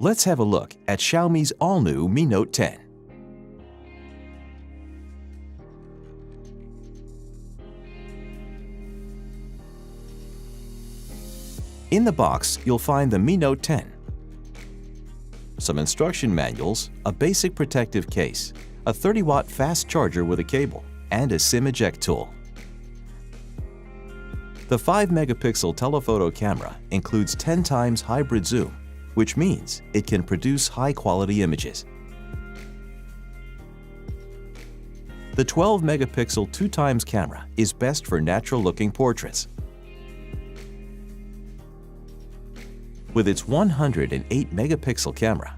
Let's have a look at Xiaomi's all-new Mi Note 10. In the box, you'll find the Mi Note 10, some instruction manuals, a basic protective case, a 30-watt fast charger with a cable, and a SIM eject tool. The 5-megapixel telephoto camera includes 10 times hybrid zoom, which means it can produce high-quality images. The 12-megapixel 2x camera is best for natural-looking portraits. With its 108-megapixel camera,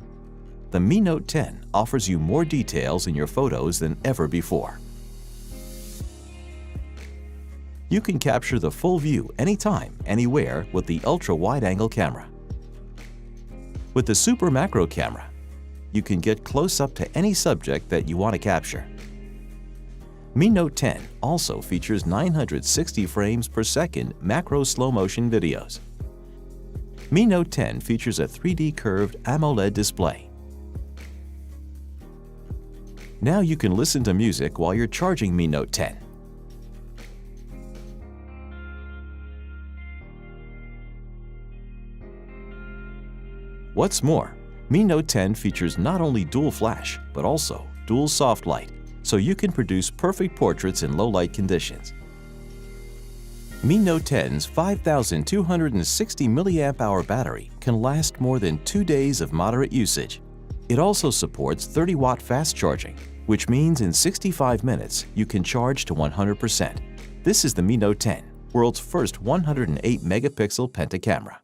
the Mi Note 10 offers you more details in your photos than ever before. You can capture the full view anytime, anywhere with the ultra-wide-angle camera. With the super macro camera, you can get close up to any subject that you want to capture. Mi Note 10 also features 960 frames per second macro slow-motion videos. Mi Note 10 features a 3D curved AMOLED display. Now you can listen to music while you're charging Mi Note 10. What's more, Mi Note 10 features not only dual flash, but also dual soft light, so you can produce perfect portraits in low-light conditions. Mi Note 10's 5,260 mAh battery can last more than 2 days of moderate usage. It also supports 30-watt fast charging, which means in 65 minutes you can charge to 100%. This is the Mi Note 10, world's first 108-megapixel penta camera.